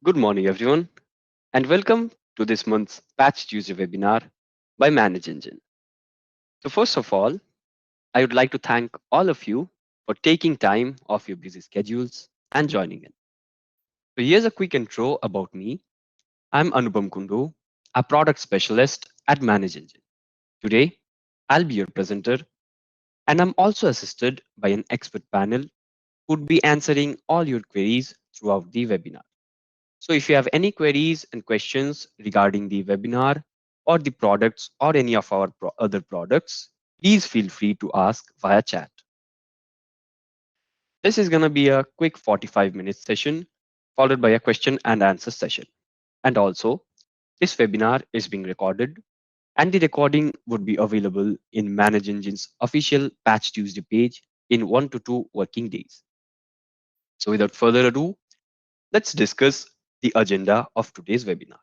Good morning, everyone, and welcome to this month's Patch Tuesday webinar by Manage Engine. So, first of all, I would like to thank all of you for taking time off your busy schedules and joining in. So, here's a quick intro about me. I'm Anupam Kundu, a product specialist at Manage Engine. Today, I'll be your presenter, and I'm also assisted by an expert panel who would be answering all your queries throughout the webinar. So if you have any queries and questions regarding the webinar or the products or any of our other products, please feel free to ask via chat. This is going to be a quick 45-minute session followed by a question and answer session. And also, this webinar is being recorded and the recording would be available in Manage Engine's official Patch Tuesday page in 1 to 2 working days. So without further ado, let's discuss the agenda of today's webinar.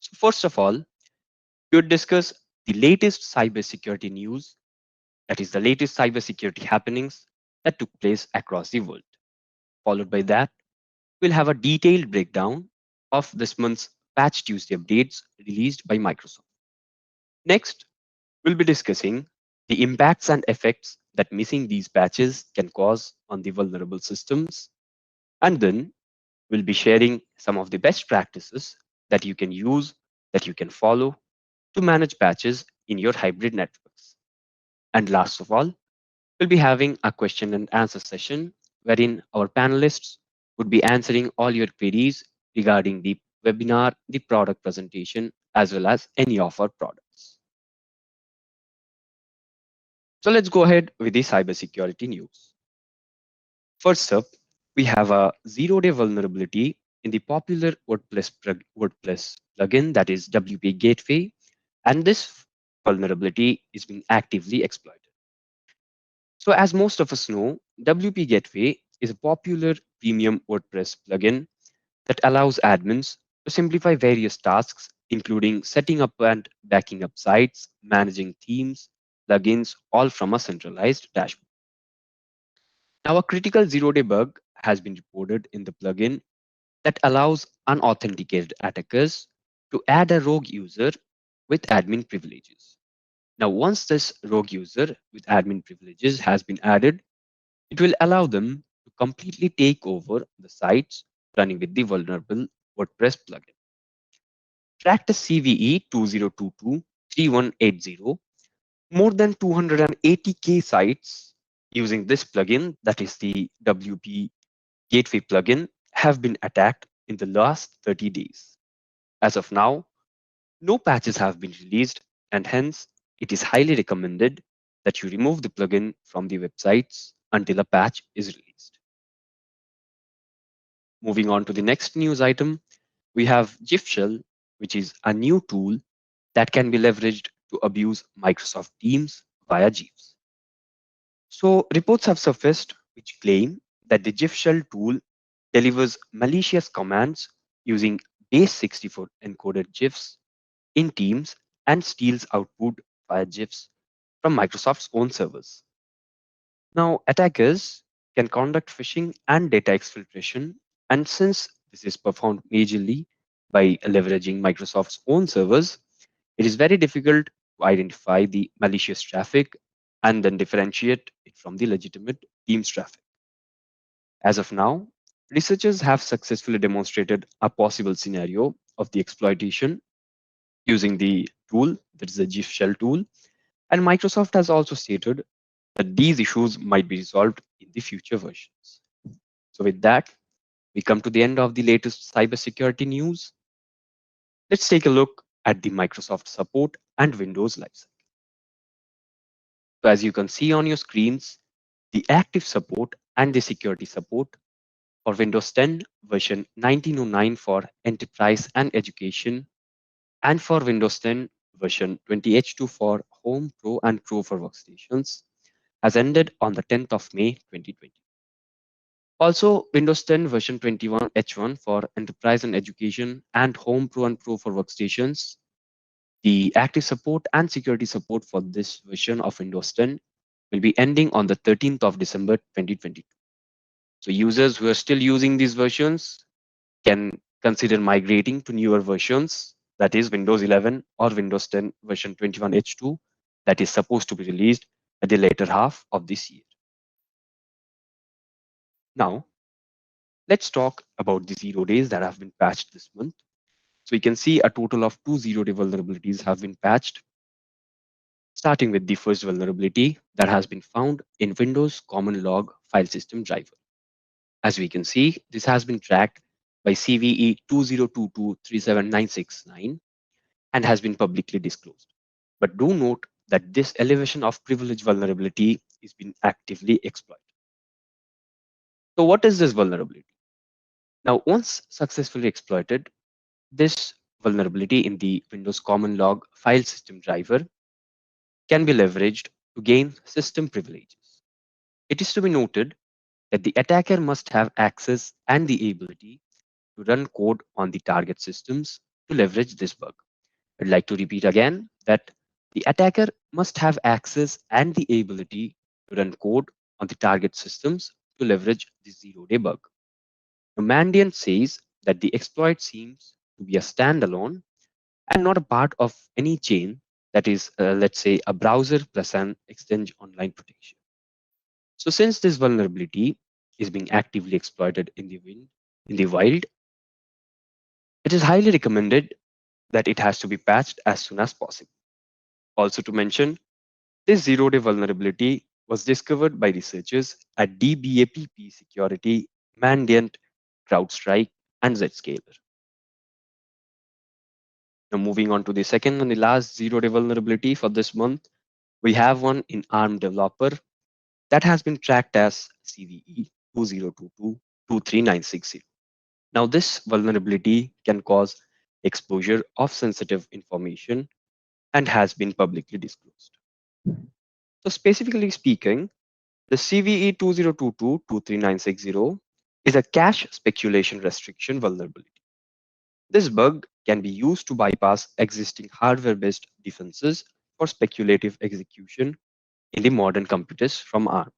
So first of all, we would discuss the latest cybersecurity news, that is, the latest cybersecurity happenings that took place across the world. Followed by that, we'll have a detailed breakdown of this month's Patch Tuesday updates released by Microsoft. Next, we'll be discussing the impacts and effects that missing these patches can cause on the vulnerable systems. And then we'll be sharing some of the best practices that you can use, that you can follow to manage patches in your hybrid networks. And last of all, we'll be having a question and answer session wherein our panelists would be answering all your queries regarding the webinar, the product presentation, as well as any of our products. So let's go ahead with the cybersecurity news. First up, we have a zero-day vulnerability in the popular WordPress plugin, that is WP Gateway, and this vulnerability is being actively exploited. So as most of us know, WP Gateway is a popular premium WordPress plugin that allows admins to simplify various tasks, including setting up and backing up sites, managing themes, plugins, all from a centralized dashboard. Now, a critical zero-day bug has been reported in the plugin that allows unauthenticated attackers to add a rogue user with admin privileges. Now, once this rogue user with admin privileges has been added, it will allow them to completely take over the sites running with the vulnerable WordPress plugin. Tracked the CVE 2022-3180, more than 280K sites using this plugin, that is the WP Gateway plugin, have been attacked in the last 30 days. As of now, no patches have been released, and hence it is highly recommended that you remove the plugin from the websites until a patch is released. Moving on to the next news item, we have GIF Shell, which is a new tool that can be leveraged to abuse Microsoft Teams via GIFs. So reports have surfaced which claim that the GIF Shell tool delivers malicious commands using base64 encoded GIFs in Teams and steals output via GIFs from Microsoft's own servers. Now, attackers can conduct phishing and data exfiltration, and since this is performed majorly by leveraging Microsoft's own servers, it is very difficult to identify the malicious traffic and then differentiate it from the legitimate Teams traffic. As of now, researchers have successfully demonstrated a possible scenario of the exploitation using the tool, that is the GIF shell tool, and Microsoft has also stated that these issues might be resolved in the future versions. So with that, we come to the end of the latest cybersecurity news. Let's take a look at the Microsoft support and Windows lifecycle. So as you can see on your screens, the active support and the security support for Windows 10 version 1909 for enterprise and education, and for Windows 10 version 20H2 for home, pro, and pro for workstations has ended on the 10th of May 2020. Also, Windows 10 version 21H1 for enterprise and education and home, pro, and pro for workstations. The active support and security support for this version of Windows 10 will be ending on the 13th of December 2022. So users who are still using these versions, can consider migrating to newer versions, that is Windows 11 or Windows 10 version 21H2, that is supposed to be released at the later half of this year. Now, let's talk about the 0 days that have been patched this month. So you can see a total of 2 0-day vulnerabilities have been patched, starting with the first vulnerability that has been found in Windows Common Log file system driver. As we can see, this has been tracked by CVE 2022-37969 and has been publicly disclosed. But do note that this elevation of privilege vulnerability is being actively exploited. So what is this vulnerability? Now, once successfully exploited, this vulnerability in the Windows Common Log file system driver can be leveraged to gain system privileges. It is to be noted that the attacker must have access and the ability to run code on the target systems to leverage this bug. I'd like to repeat again that the attacker must have access and the ability to run code on the target systems to leverage the 0-day bug. The Mandiant says that the exploit seems to be a standalone and not a part of any chain that is, let's say, a browser plus an Exchange Online protection. So since this vulnerability is being actively exploited in the wild, it is highly recommended that it has to be patched as soon as possible. Also to mention, this 0-day vulnerability was discovered by researchers at DBAPP Security, Mandiant, CrowdStrike, and Zscaler. Now moving on to the second and the last 0-day vulnerability for this month, we have one in ARM developer that has been tracked as CVE 2022-23960. Now this vulnerability can cause exposure of sensitive information and has been publicly disclosed. So specifically speaking, the CVE 2022-23960 is a cache speculation restriction vulnerability. This bug can be used to bypass existing hardware-based defenses for speculative execution in the modern computers from ARM.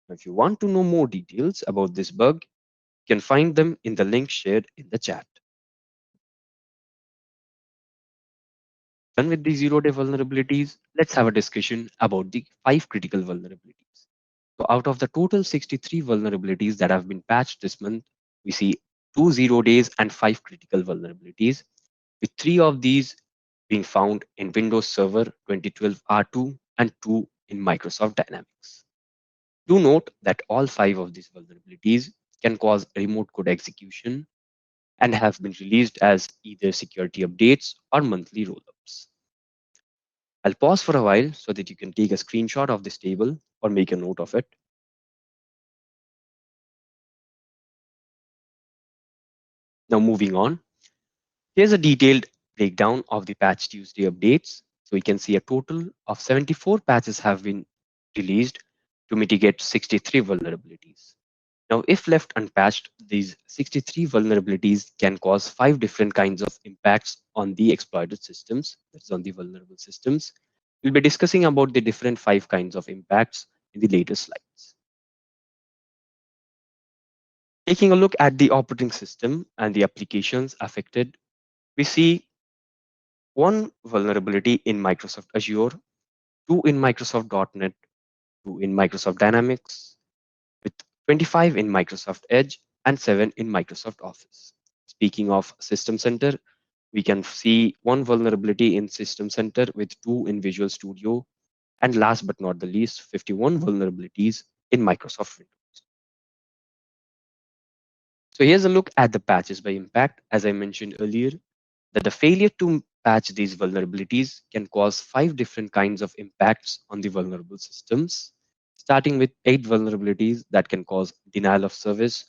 Now, if you want to know more details about this bug, you can find them in the link shared in the chat. Done with the 0-day vulnerabilities, let's have a discussion about the 5 critical vulnerabilities. So out of the total 63 vulnerabilities that have been patched this month, we see 2 0 days and 5 critical vulnerabilities, with 3 of these being found in Windows Server 2012 R2 and 2 in Microsoft Dynamics. Do note that all 5 of these vulnerabilities can cause remote code execution and have been released as either security updates or monthly rollups. I'll pause for a while so that you can take a screenshot of this table or make a note of it. Now moving on, here's a detailed breakdown of the Patch Tuesday updates. So we can see a total of 74 patches have been released to mitigate 63 vulnerabilities. Now, if left unpatched, these 63 vulnerabilities can cause 5 different kinds of impacts on the exploited systems, that's on the vulnerable systems. We'll be discussing about the different 5 kinds of impacts in the later slides. Taking a look at the operating system and the applications affected, we see one vulnerability in Microsoft Azure, 2 in Microsoft .NET, 2 in Microsoft Dynamics, with 25 in Microsoft Edge and 7 in Microsoft Office. Speaking of System Center, we can see one vulnerability in System Center with 2 in Visual Studio, and last but not the least, 51 vulnerabilities in Microsoft Windows. So here's a look at the patches by impact. As I mentioned earlier, that the failure to patch these vulnerabilities can cause 5 different kinds of impacts on the vulnerable systems, starting with 8 vulnerabilities that can cause denial of service,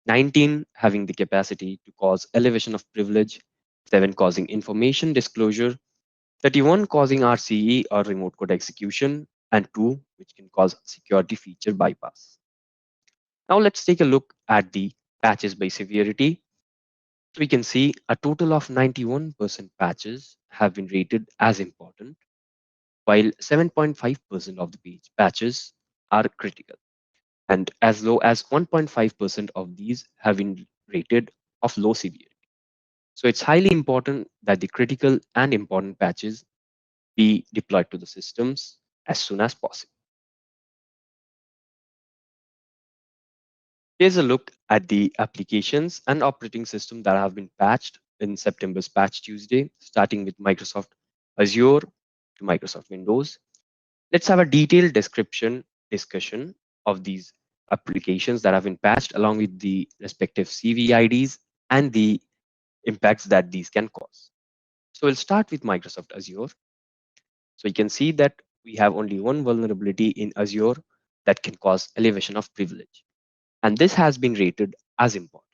19 having the capacity to cause elevation of privilege, 7 causing information disclosure, 31 causing RCE or remote code execution, and 2 which can cause security feature bypass. Now let's take a look at the patches by severity. We can see a total of 91% patches have been rated as important, while 7.5% of the patches are critical, and as low as 1.5% of these have been rated of low severity. So it's highly important that the critical and important patches be deployed to the systems as soon as possible. Here's a look at the applications and operating system that have been patched in September's Patch Tuesday, starting with Microsoft Azure to Microsoft Windows. Let's have a detailed discussion of these applications that have been patched along with the respective CVIDs and the impacts that these can cause. So we'll start with Microsoft Azure. So you can see that we have only one vulnerability in Azure that can cause elevation of privilege. And this has been rated as important.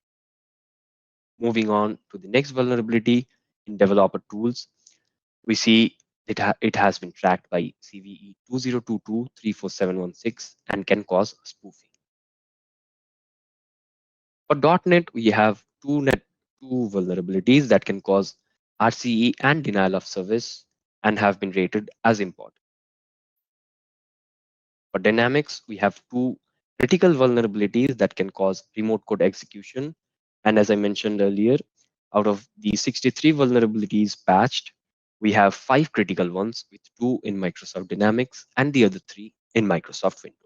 Moving on to the next vulnerability in developer tools, we see it has been tracked by CVE 2022-34716 and can cause spoofing. For .NET, we have two vulnerabilities that can cause RCE and denial of service and have been rated as important. For Dynamics, we have two critical vulnerabilities that can cause remote code execution. And as I mentioned earlier, out of the 63 vulnerabilities patched, we have 5 critical ones, with 2 in Microsoft Dynamics and the other 3 in Microsoft Windows.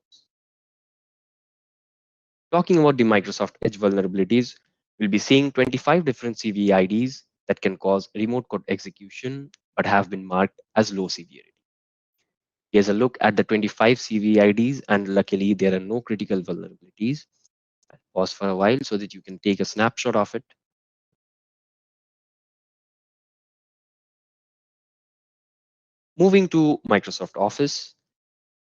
Talking about the Microsoft Edge vulnerabilities, we'll be seeing 25 different CVIDs that can cause remote code execution but have been marked as low severity. Here's a look at the 25 CVIDs, and luckily there are no critical vulnerabilities. I'll pause for a while so that you can take a snapshot of it. Moving to Microsoft Office,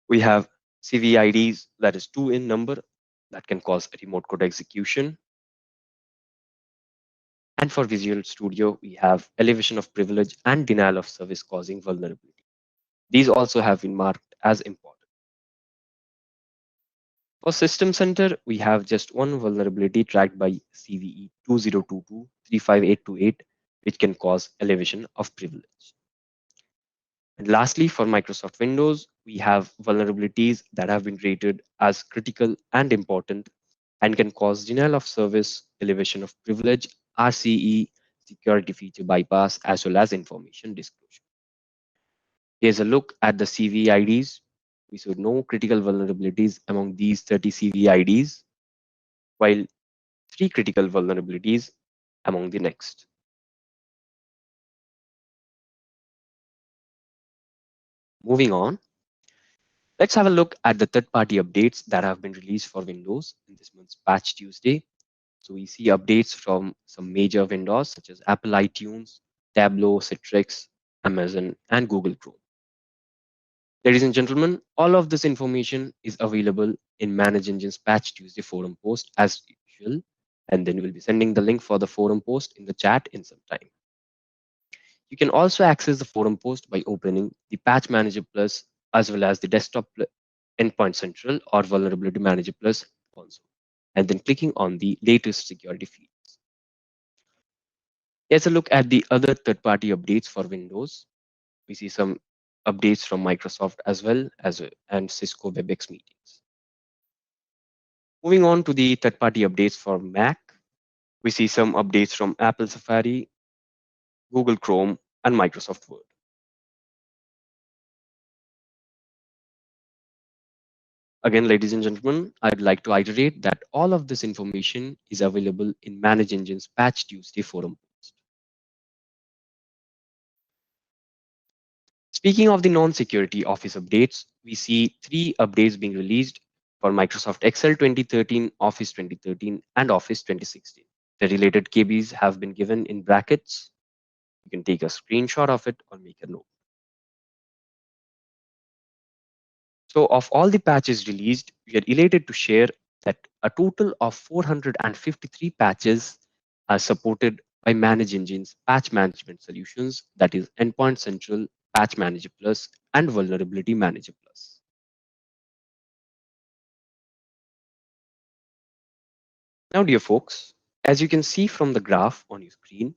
we have CVIDs that is 2 in number that can cause remote code execution. And for Visual Studio, we have elevation of privilege and denial of service causing vulnerability. These also have been marked as important. For System Center, we have just one vulnerability tracked by CVE 2022-35828, which can cause elevation of privilege. And lastly, for Microsoft Windows, we have vulnerabilities that have been rated as critical and important and can cause denial of service, elevation of privilege, RCE, security feature bypass, as well as information disclosure. Here's a look at the CVIDs. We saw no critical vulnerabilities among these 30 CVIDs, while 3 critical vulnerabilities among the next. Moving on, let's have a look at the third-party updates that have been released for Windows in this month's Patch Tuesday. So we see updates from some major vendors such as Apple iTunes, Tableau, Citrix, Amazon, and Google Chrome. Ladies and gentlemen, all of this information is available in Manage Engine's Patch Tuesday forum post as usual, and then we'll be sending the link for the forum post in the chat in some time. You can also access the forum post by opening the Patch Manager Plus as well as the Desktop Endpoint Central or Vulnerability Manager Plus console, and then clicking on the latest security feeds. Here's a look at the other third-party updates for Windows. We see some updates from Microsoft as well as and Cisco WebEx meetings. Moving on to the third-party updates for Mac, we see some updates from Apple Safari, Google Chrome, and Microsoft Word. Again, ladies and gentlemen, I'd like to iterate that all of this information is available in Manage Engine's Patch Tuesday forum post. Speaking of the non-security Office updates, we see 3 updates being released for Microsoft Excel 2013, Office 2013, and Office 2016. The related KBs have been given in brackets. You can take a screenshot of it or make a note. So of all the patches released, we are elated to share that a total of 453 patches are supported by Manage Engine's patch management solutions, that is Endpoint Central, Patch Manager Plus, and Vulnerability Manager Plus. Now, dear folks, as you can see from the graph on your screen,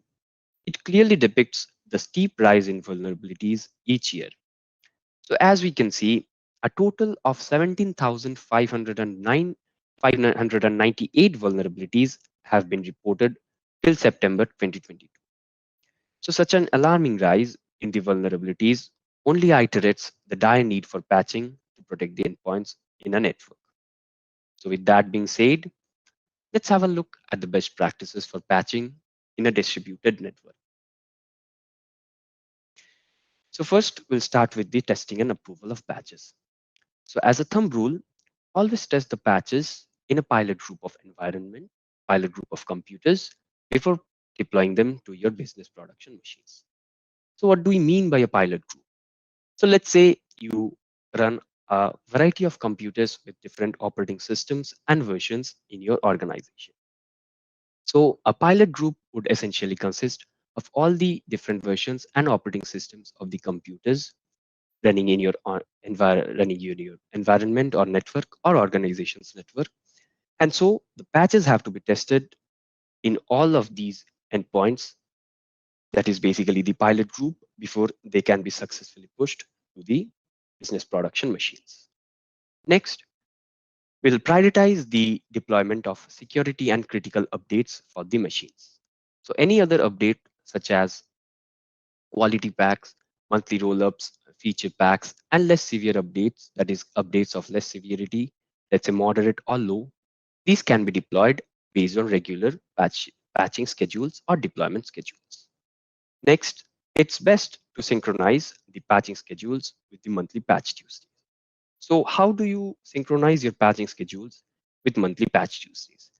it clearly depicts the steep rise in vulnerabilities each year. So as we can see, a total of 17,598 vulnerabilities have been reported till September 2022. So such an alarming rise in the vulnerabilities only iterates the dire need for patching to protect the endpoints in a network. So with that being said, let's have a look at the best practices for patching in a distributed network. So first, we'll start with the testing and approval of patches. So as a thumb rule, always test the patches in a pilot group of environment, pilot group of computers before deploying them to your business production machines. So what do we mean by a pilot group? So let's say you run a variety of computers with different operating systems and versions in your organization. So a pilot group would essentially consist of all the different versions and operating systems of the computers running in your running in your environment or network or organization's network. And so the patches have to be tested in all of these endpoints, that is basically the pilot group, before they can be successfully pushed to the business production machines. Next, we'll prioritize the deployment of security and critical updates for the machines. So any other update such as quality packs, monthly rollups, feature packs, and less severe updates, that is updates of less severity, let's say moderate or low, these can be deployed based on regular patching schedules or deployment schedules. Next, it's best to synchronize the patching schedules with the monthly patch Tuesdays. So how do you synchronize your patching schedules with monthly patch Tuesdays?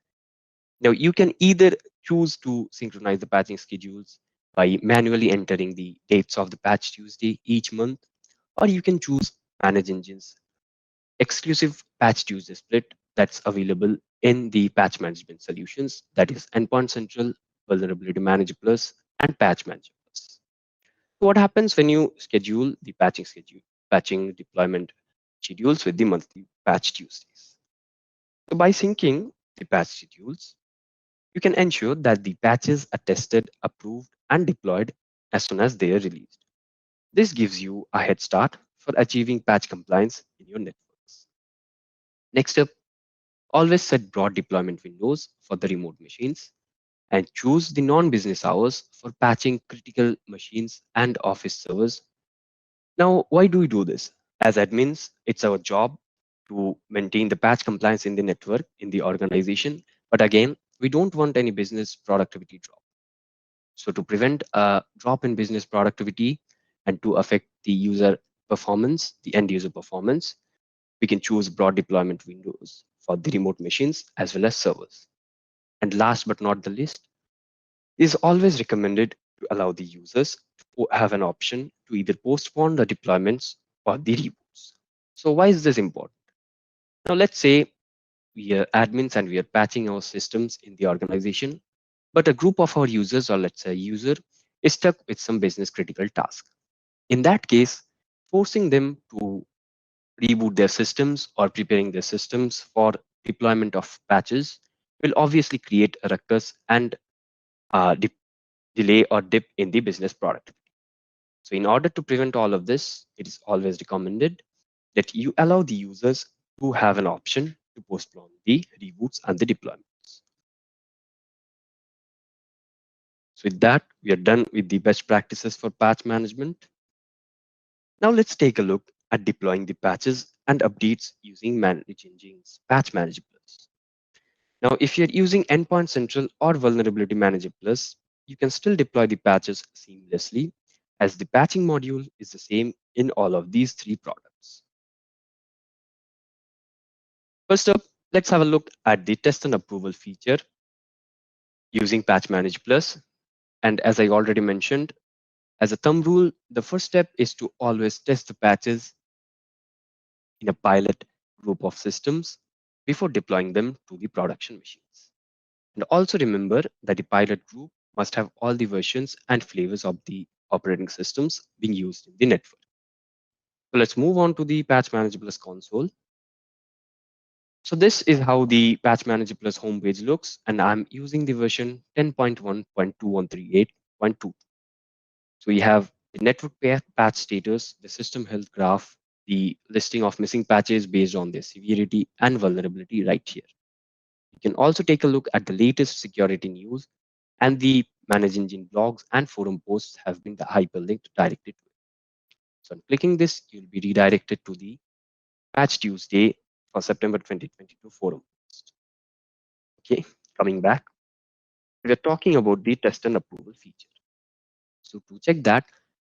Now, you can either choose to synchronize the patching schedules by manually entering the dates of the patch Tuesday each month, or you can choose Manage Engines exclusive patch Tuesday split that's available in the patch management solutions, that is Endpoint Central, Vulnerability Manager Plus, and Patch Manager Plus. So what happens when you schedule the patching deployment schedules with the monthly patch Tuesdays? So by syncing the patch schedules, you can ensure that the patches are tested, approved, and deployed as soon as they are released. This gives you a head start for achieving patch compliance in your networks. Next up, always set broad deployment windows for the remote machines and choose the non-business hours for patching critical machines and office servers. Now, why do we do this? As admins, it's our job to maintain the patch compliance in the network, in the organization. But again, we don't want any business productivity drop. So to prevent a drop in business productivity and to affect the user performance, the end user performance, we can choose broad deployment windows for the remote machines as well as servers. And last but not the least, it is always recommended to allow the users to have an option to either postpone the deployments or the reboots. So why is this important? Now let's say we are admins and we are patching our systems in the organization, but a group of our users, or let's say a user, is stuck with some business critical task. In that case, forcing them to reboot their systems or preparing their systems for deployment of patches will obviously create a ruckus and delay or dip in the business product. So in order to prevent all of this, it is always recommended that you allow the users to have an option to postpone the reboots and the deployments. So with that, we are done with the best practices for patch management. Now let's take a look at deploying the patches and updates using Manage Engine's Patch Manager Plus. Now, if you're using Endpoint Central or Vulnerability Manager Plus, you can still deploy the patches seamlessly as the patching module is the same in all of these three products. First up, let's have a look at the test and approval feature using Patch Manager Plus. And as I already mentioned, as a thumb rule, the first step is to always test the patches in a pilot group of systems before deploying them to the production machines. And also remember that the pilot group must have all the versions and flavors of the operating systems being used in the network. So let's move on to the Patch Manager Plus console. So this is how the Patch Manager Plus homepage looks, and I'm using the version 10.1.2138.2. So we have the network patch status, the system health graph, the listing of missing patches based on their severity and vulnerability right here. You can also take a look at the latest security news and the manage engine blogs and forum posts have been hyperlinked directly to it. So on clicking this, you'll be redirected to the Patch Tuesday for September 2022 forum post. Okay, coming back, we're talking about the test and approval feature. So to check that,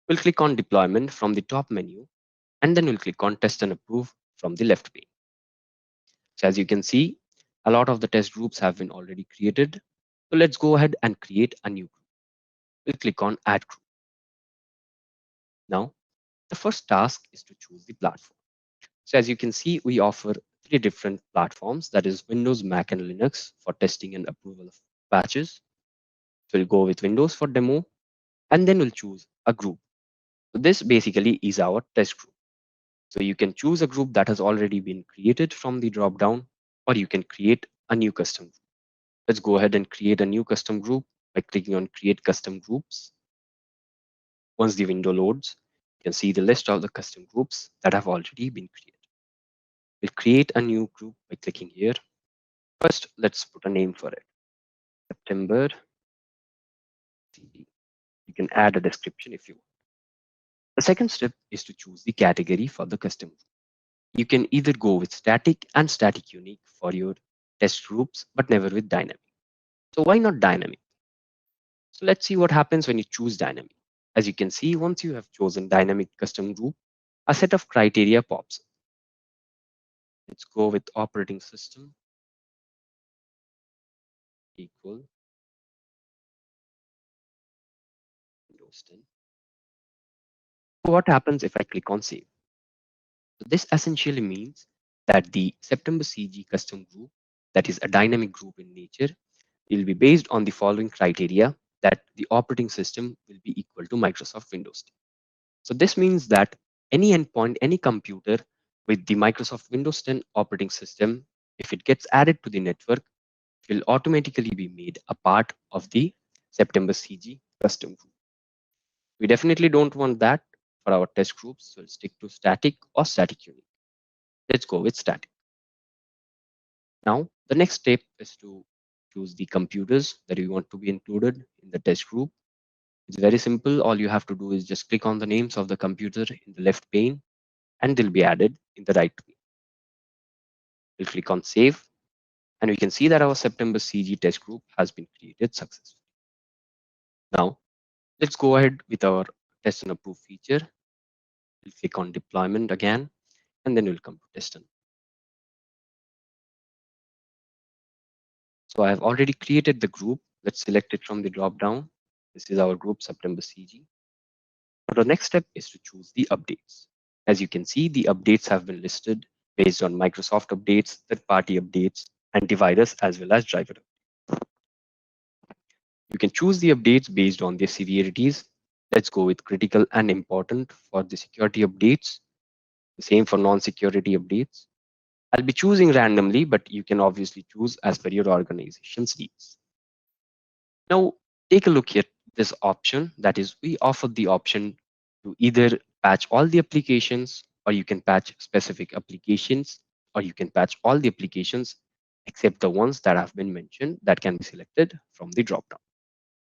we'll click on deployment from the top menu, and then we'll click on test and approve from the left pane. So as you can see, a lot of the test groups have been already created. So let's go ahead and create a new group. We'll click on add group. Now, the first task is to choose the platform. So as you can see, we offer three different platforms, that is Windows, Mac, and Linux for testing and approval of patches. So we'll go with Windows for demo, and then we'll choose a group. So this basically is our test group. So you can choose a group that has already been created from the dropdown, or you can create a new custom group. Let's go ahead and create a new custom group by clicking on Create Custom Groups. Once the window loads, you can see the list of the custom groups that have already been created. We'll create a new group by clicking here. First, let's put a name for it. September CD. You can add a description if you want. The second step is to choose the category for the custom group. You can either go with static and static unique for your test groups, but never with dynamic. So why not dynamic? So let's see what happens when you choose dynamic. As you can see, once you have chosen dynamic custom group, a set of criteria pops up. Let's go with operating system equal Windows 10. So what happens if I click on save? So this essentially means that the September CG custom group, that is a dynamic group in nature, will be based on the following criteria, that the operating system will be equal to Microsoft Windows 10. So this means that any endpoint, any computer with the Microsoft Windows 10 operating system, if it gets added to the network, it will automatically be made a part of the September CG custom group. We definitely don't want that for our test groups, so we'll stick to static or static unique. Let's go with static. Now, the next step is to choose the computers that you want to be included in the test group. It's very simple. All you have to do is just click on the names of the computer in the left pane, and they'll be added in the right pane. We'll click on save, and we can see that our September CG test group has been created successfully. Now, let's go ahead with our test and approve feature. We'll click on deployment again, and then we'll come to test and. So I have already created the group. Let's select it from the drop down. This is our group September CG. Now the next step is to choose the updates. As you can see, the updates have been listed based on Microsoft updates, third-party updates, antivirus, as well as driver. You can choose the updates based on their severities. Let's go with critical and important for the security updates. The same for non-security updates. I'll be choosing randomly, but you can obviously choose as per your organization's needs. Now, take a look at this option. That is, we offer the option to either patch all the applications, or you can patch specific applications, or you can patch all the applications except the ones that have been mentioned that can be selected from the dropdown.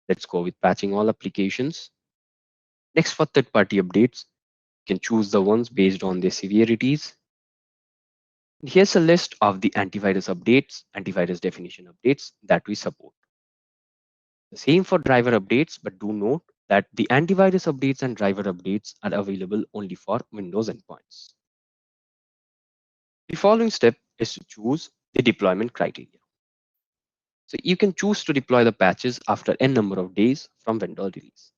Let's go with patching all applications. Next, for third-party updates, you can choose the ones based on their severities. Here's a list of the antivirus updates, antivirus definition updates that we support. The same for driver updates, but do note that the antivirus updates and driver updates are available only for Windows endpoints. The following step is to choose the deployment criteria. So you can choose to deploy the patches after n number of days from vendor release.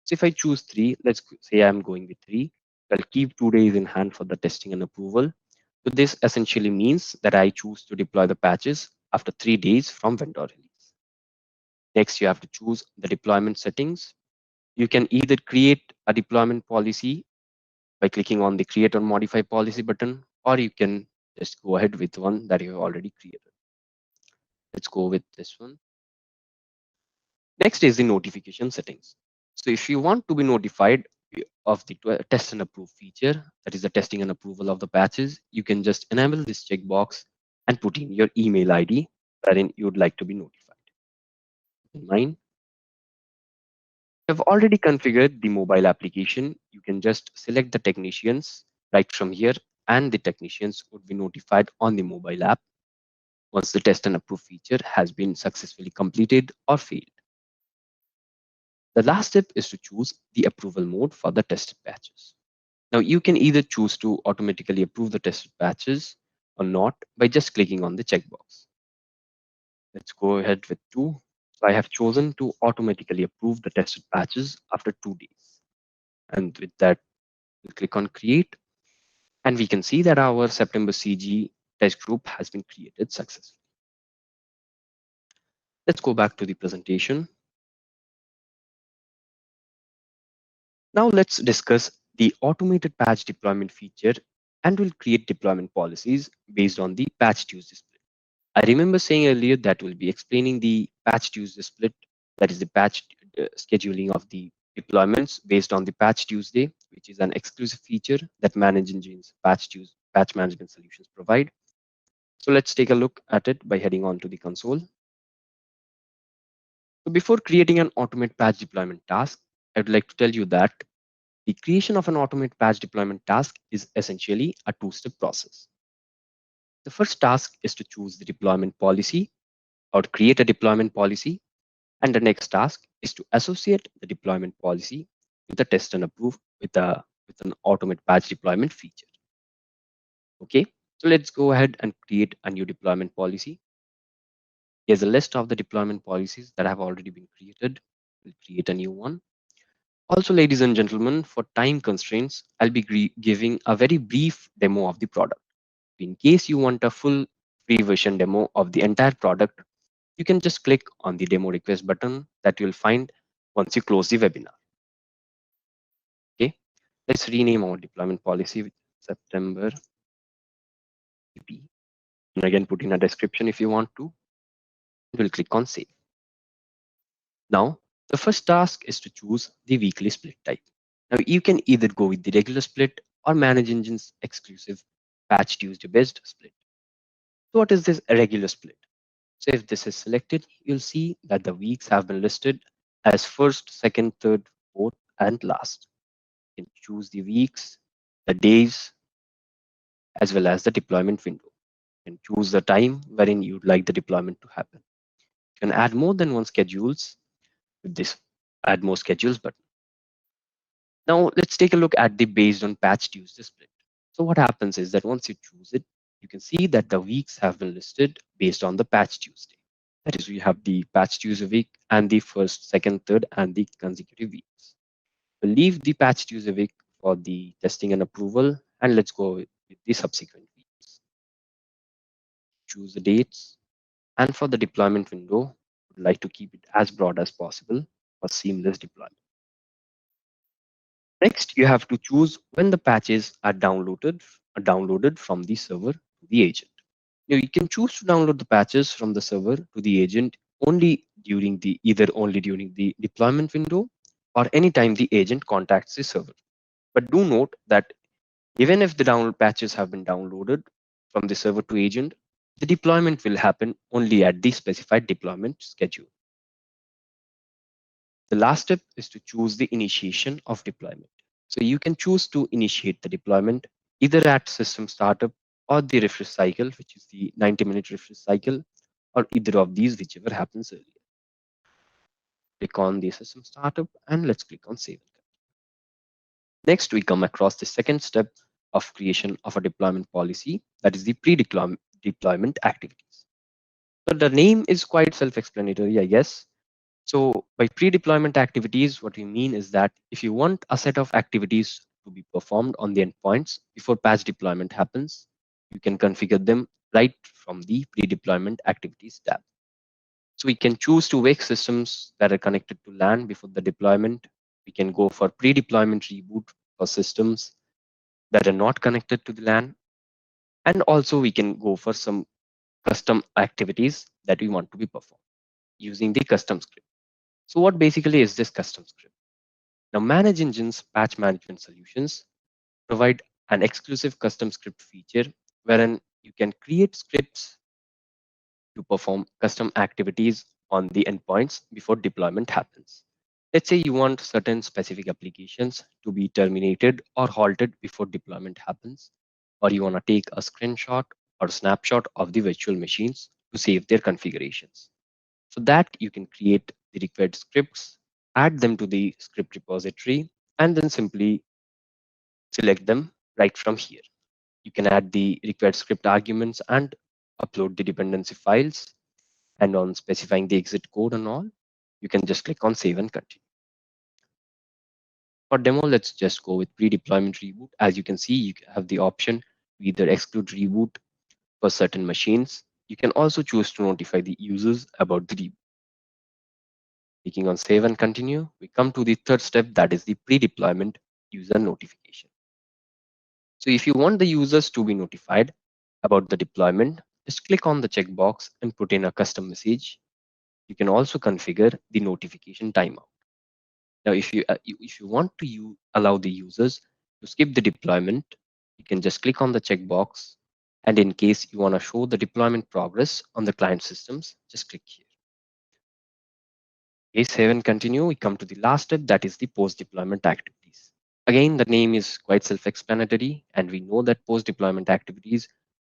So if I choose 3, let's say I'm going with 3, I'll keep 2 days in hand for the testing and approval. So this essentially means that I choose to deploy the patches after 3 days from vendor release. Next, you have to choose the deployment settings. You can either create a deployment policy by clicking on the create or modify policy button, or you can just go ahead with one that you have already created. Let's go with this one. Next is the notification settings. So if you want to be notified of the test and approve feature, that is the testing and approval of the patches, you can just enable this checkbox and put in your email ID wherein you would like to be notified. In mine, I've already configured the mobile application. You can just select the technicians right from here, and the technicians would be notified on the mobile app once the test and approve feature has been successfully completed or failed. The last step is to choose the approval mode for the tested batches. Now you can either choose to automatically approve the tested batches or not by just clicking on the checkbox. Let's go ahead with 2. So I have chosen to automatically approve the tested batches after 2 days. And with that, we'll click on create, and we can see that our September CG test group has been created successfully. Let's go back to the presentation. Now let's discuss the automated patch deployment feature, and we'll create deployment policies based on the patch Tuesday split. I remember saying earlier that we'll be explaining the patch Tuesday split, that is the patch scheduling of the deployments based on the patch Tuesday, which is an exclusive feature that Manage Engine's patch management solutions provide. So let's take a look at it by heading on to the console. So before creating an automate patch deployment task, I would like to tell you that the creation of an automate patch deployment task is essentially a two-step process. The first task is to choose the deployment policy or create a deployment policy. And the next task is to associate the deployment policy with a test and approve with an automate patch deployment feature. Okay, so let's go ahead and create a new deployment policy. Here's a list of the deployment policies that have already been created. We'll create a new one. Also, ladies and gentlemen, for time constraints, I'll be giving a very brief demo of the product. In case you want a full free version demo of the entire product, you can just click on the demo request button that you'll find once you close the webinar. Okay, let's rename our deployment policy with September EP. And again, put in a description if you want to. We'll click on save. Now, the first task is to choose the weekly split type. Now, you can either go with the regular split or Manage Engine's exclusive Patch Tuesday based split. So what is this regular split? So if this is selected, you'll see that the weeks have been listed as first, second, third, fourth, and last. You can choose the weeks, the days, as well as the deployment window. You can choose the time wherein you'd like the deployment to happen. You can add more than one schedules with this add more schedules button. Now let's take a look at the based on patch Tuesday split. So what happens is that once you choose it, you can see that the weeks have been listed based on the patch Tuesday. That is, we have the patch Tuesday week and the first, second, third, and the consecutive weeks. We'll leave the patch Tuesday week for the testing and approval, and let's go with the subsequent weeks. Choose the dates, and for the deployment window, we'd like to keep it as broad as possible for seamless deployment. Next, you have to choose when the patches are downloaded from the server to the agent. Now, you can choose to download the patches from the server to the agent only during the deployment window or anytime the agent contacts the server. But do note that even if the download patches have been downloaded from the server to agent, the deployment will happen only at the specified deployment schedule. The last step is to choose the initiation of deployment. So you can choose to initiate the deployment either at system startup or the refresh cycle, which is the 90-minute refresh cycle, or either of these, whichever happens earlier. Click on the system startup and let's click on save. Next, we come across the second step of creation of a deployment policy, that is the pre-deployment activities. So the name is quite self-explanatory, I guess. So by pre-deployment activities, what we mean is that if you want a set of activities to be performed on the endpoints before patch deployment happens, you can configure them right from the pre-deployment activities tab. So we can choose to wake systems that are connected to LAN before the deployment. We can go for pre-deployment reboot for systems that are not connected to the LAN. And also we can go for some custom activities that we want to be performed using the custom script. So what basically is this custom script? Now, Manage Engine's patch management solutions provide an exclusive custom script feature wherein you can create scripts to perform custom activities on the endpoints before deployment happens. Let's say you want certain specific applications to be terminated or halted before deployment happens, or you want to take a screenshot or snapshot of the virtual machines to save their configurations. So that you can create the required scripts, add them to the script repository, and then simply select them right from here. You can add the required script arguments and upload the dependency files. And on specifying the exit code and all, you can just click on save and continue. For demo, let's just go with pre-deployment reboot. As you can see, you have the option to either exclude reboot for certain machines. You can also choose to notify the users about the reboot. Clicking on save and continue, we come to the third step, that is the pre-deployment user notification. So if you want the users to be notified about the deployment, just click on the checkbox and put in a custom message. You can also configure the notification timeout. Now, if you want to allow the users to skip the deployment, you can just click on the checkbox. And in case you want to show the deployment progress on the client systems, just click here. Okay, save and continue. We come to the last step, that is the post-deployment activities. Again, the name is quite self-explanatory, and we know that post-deployment activities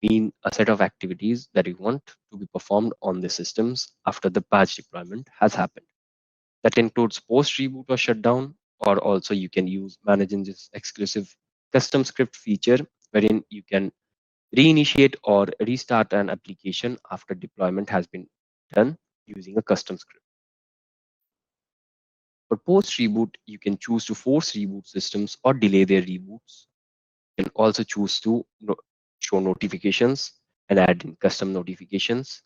mean a set of activities that we want to be performed on the systems after the patch deployment has happened. That includes post reboot or shutdown, or also you can use management's exclusive custom script feature, wherein you can reinitiate or restart an application after deployment has been done using a custom script. For post reboot, you can choose to force reboot systems or delay their reboots. You can also choose to show notifications and add in custom notifications.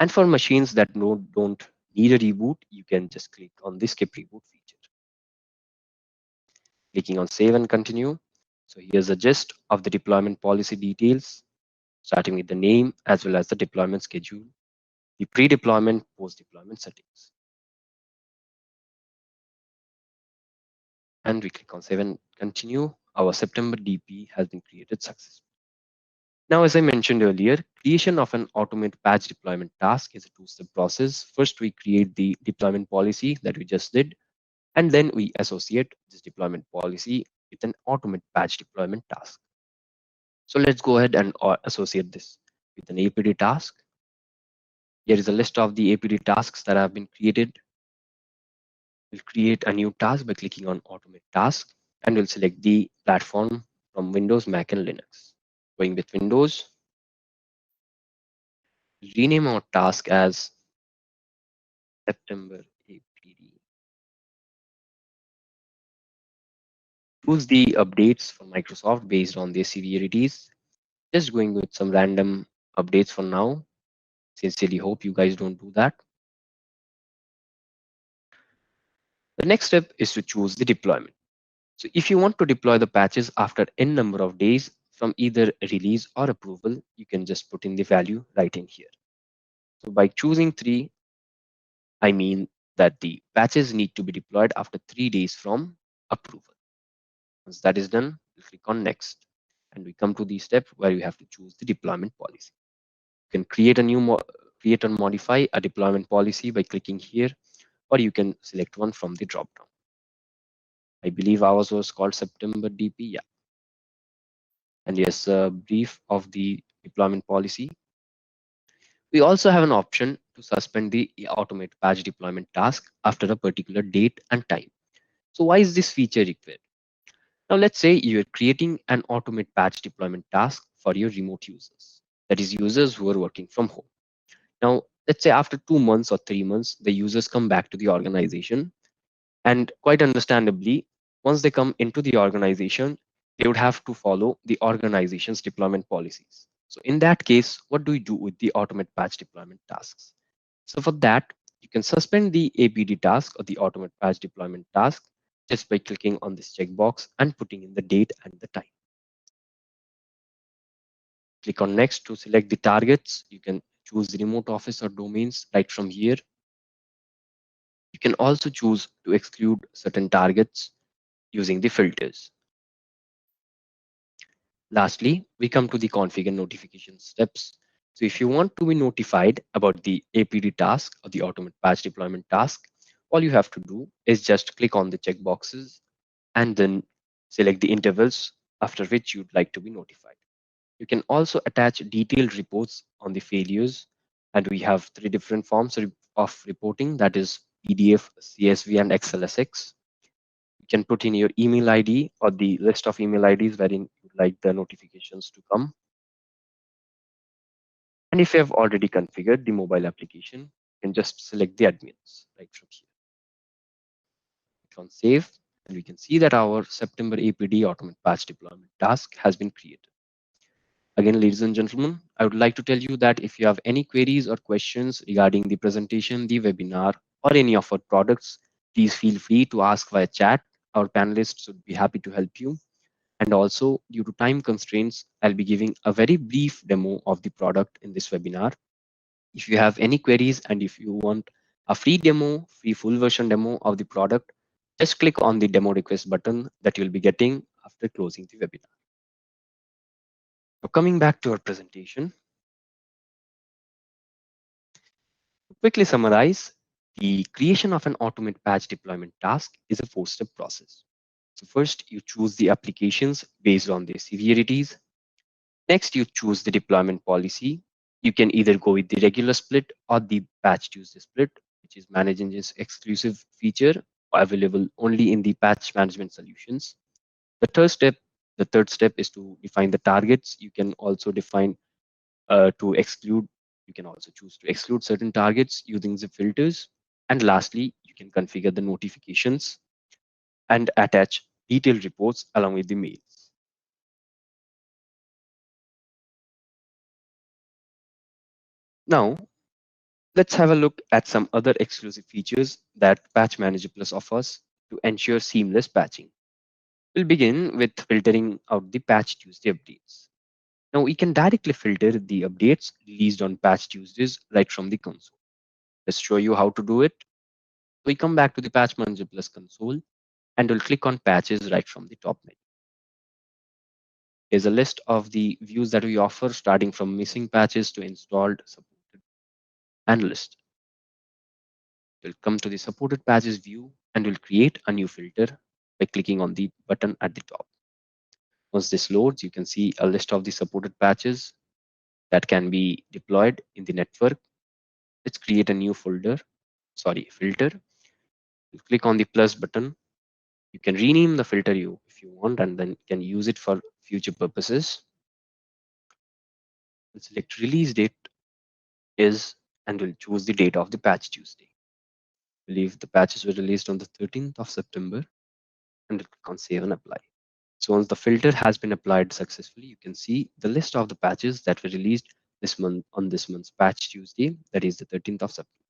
And for machines that don't need a reboot, you can just click on the skip reboot feature. Clicking on save and continue. So here's a gist of the deployment policy details, starting with the name as well as the deployment schedule, the pre-deployment, post-deployment settings. And we click on save and continue. Our September DP has been created successfully. Now, as I mentioned earlier, creation of an automated patch deployment task is a two-step process. First, we create the deployment policy that we just did, and then we associate this deployment policy with an automated patch deployment task. So let's go ahead and associate this with an APD task. Here is a list of the APD tasks that have been created. We'll create a new task by clicking on Automate Task, and we'll select the platform from Windows, Mac, and Linux. Going with Windows, rename our task as September APD. Choose the updates for Microsoft based on their severities. Just going with some random updates for now. Sincerely hope you guys don't do that. The next step is to choose the deployment. So if you want to deploy the patches after n number of days from either release or approval, you can just put in the value right in here. So by choosing 3, I mean that the patches need to be deployed after 3 days from approval. Once that is done, we'll click on next. And we come to the step where you have to choose the deployment policy. You can create and modify a deployment policy by clicking here, or you can select one from the dropdown. I believe ours was called September DP. Yeah. And yes, a brief of the deployment policy. We also have an option to suspend the automate patch deployment task after a particular date and time. So why is this feature required? Now let's say you're creating an automate patch deployment task for your remote users, that is users who are working from home. Now let's say after 2 months or 3 months, the users come back to the organization, and quite understandably, once they come into the organization, they would have to follow the organization's deployment policies. So in that case, what do we do with the automate patch deployment tasks? So for that, you can suspend the APD task or the automate patch deployment task just by clicking on this checkbox and putting in the date and the time. Click on next to select the targets. You can choose the remote office or domains right from here. You can also choose to exclude certain targets using the filters. Lastly, we come to the configure notification steps. So if you want to be notified about the APD task or the automate patch deployment task, All you have to do is just click on the checkboxes and then select the intervals after which you'd like to be notified. You can also attach detailed reports on the failures, and we have three different forms of reporting, that is PDF, CSV, and XLSX. You can put in your email ID or the list of email IDs wherein you'd like the notifications to come. And if you have already configured the mobile application, you can just select the admins right from here. Click on save, and we can see that our September APD automate patch deployment task has been created. Again, ladies and gentlemen, I would like to tell you that if you have any queries or questions regarding the presentation, the webinar, or any of our products, please feel free to ask via chat. Our panelists would be happy to help you. And also, due to time constraints, I'll be giving a very brief demo of the product in this webinar. If you have any queries and if you want a free demo, free full version demo of the product, just click on the demo request button that you'll be getting after closing the webinar. Now, coming back to our presentation, to quickly summarize, the creation of an automate patch deployment task is a four-step process. So first, you choose the applications based on their severities. Next, you choose the deployment policy. You can either go with the regular split or the patch Tuesday split, which is Manage Engine's exclusive feature available only in the patch management solutions. The third step, the third step is to define the targets. You can also define to exclude. You can also choose to exclude certain targets using the filters. And lastly, you can configure the notifications and attach detailed reports along with the mails. Now, let's have a look at some other exclusive features that Patch Manager Plus offers to ensure seamless patching. We'll begin with filtering out the Patch Tuesday updates. Now, we can directly filter the updates released on Patch Tuesdays right from the console. Let's show you how to do it. We come back to the Patch Manager Plus console and we'll click on Patches right from the top menu. Here's a list of the views that we offer, starting from missing patches to installed, supported, and list. We'll come to the supported patches view and we'll create a new filter by clicking on the button at the top. Once this loads, you can see a list of the supported patches that can be deployed in the network. Let's create a new filter. We'll click on the plus button. You can rename the filter if you want, and then you can use it for future purposes. We'll select release date is, and we'll choose the date of the patch Tuesday. I believe the patches were released on the 13th of September, and we'll click on save and apply. So once the filter has been applied successfully, you can see the list of the patches that were released this month on this month's patch Tuesday, that is the 13th of September.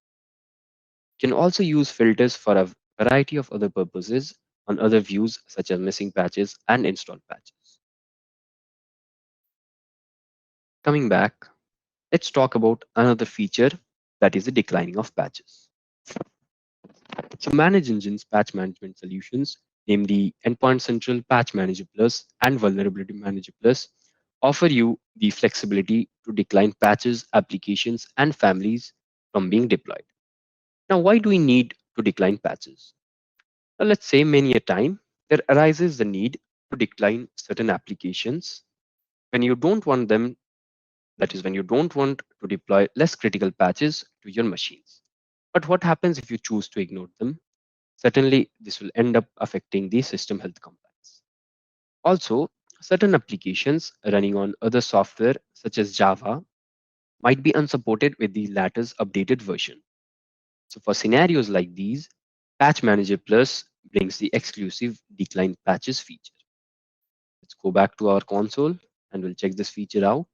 You can also use filters for a variety of other purposes on other views such as missing patches and installed patches. Coming back, let's talk about another feature, that is the declining of patches. So Manage Engine's patch management solutions, namely Endpoint Central, Patch Manager Plus, and Vulnerability Manager Plus, offer you the flexibility to decline patches, applications, and families from being deployed. Now, why do we need to decline patches? Well, let's say many a time there arises the need to decline certain applications when you don't want them, that is, when you don't want to deploy less critical patches to your machines. But what happens if you choose to ignore them? Certainly, this will end up affecting the system health compliance. Also, certain applications running on other software, such as Java, might be unsupported with the latest updated version. So for scenarios like these, Patch Manager Plus brings the exclusive decline patches feature. Let's go back to our console and we'll check this feature out.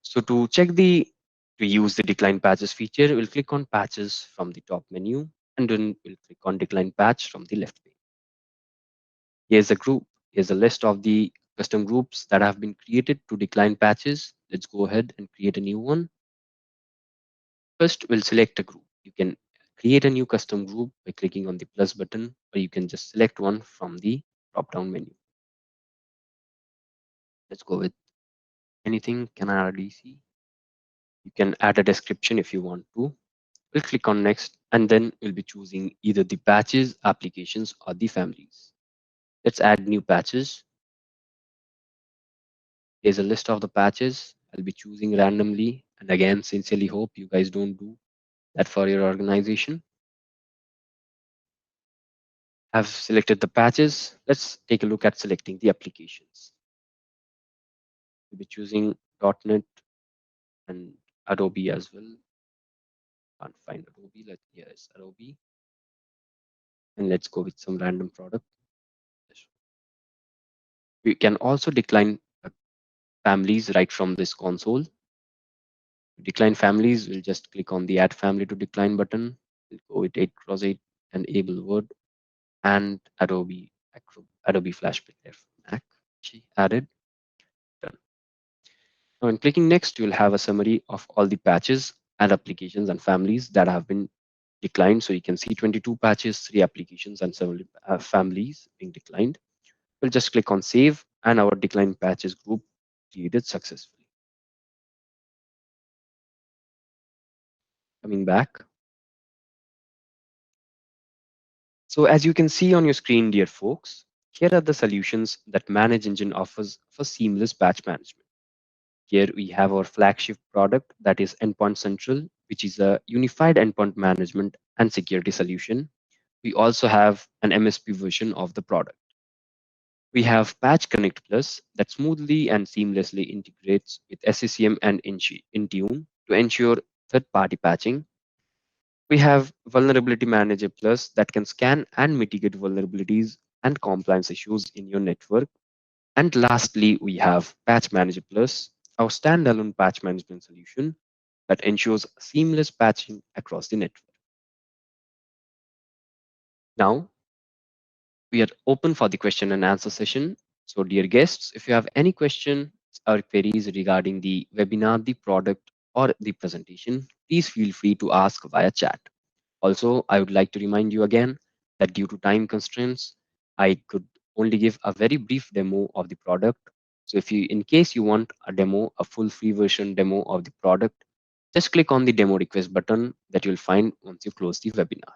So to use the decline patches feature, we'll click on patches from the top menu and then we'll click on decline patch from the left pane. Here's a group. Here's a list of the custom groups that have been created to decline patches. Let's go ahead and create a new one. First, we'll select a group. You can create a new custom group by clicking on the plus button, or you can just select one from the drop-down menu. Let's go with anything, Canada DC. You can add a description if you want to. We'll click on next, and then we'll be choosing either the patches, applications, or the families. Let's add new patches. Here's a list of the patches. I'll be choosing randomly. And again, sincerely hope you guys don't do that for your organization. Have selected the patches. Let's take a look at selecting the applications. We'll be choosing .NET and Adobe as well. Can't find Adobe. Yes, Adobe. And let's go with some random product. We can also decline families right from this console. To decline families, we'll just click on the Add Family to Decline button. We'll go with 8x8, enable Word, and Adobe Flash Player for Mac. Added. Done. Now, when clicking next, you'll have a summary of all the patches and applications and families that have been declined. So you can see 22 patches, 3 applications, and 7 families being declined. We'll just click on Save, and our declined patches group created successfully. Coming back. So as you can see on your screen, dear folks, here are the solutions that Manage Engine offers for seamless patch management. Here we have our flagship product, that is Endpoint Central, which is a unified endpoint management and security solution. We also have an MSP version of the product. We have Patch Connect Plus that smoothly and seamlessly integrates with SCCM and Intune to ensure third-party patching. We have Vulnerability Manager Plus that can scan and mitigate vulnerabilities and compliance issues in your network. And lastly, we have Patch Manager Plus, our standalone patch management solution that ensures seamless patching across the network. Now, we are open for the question and answer session. So dear guests, if you have any questions or queries regarding the webinar, the product, or the presentation, please feel free to ask via chat. Also, I would like to remind you again that due to time constraints, I could only give a very brief demo of the product. So if you, in case you want a demo, a full free version demo of the product, just click on the demo request button that you'll find once you close the webinar.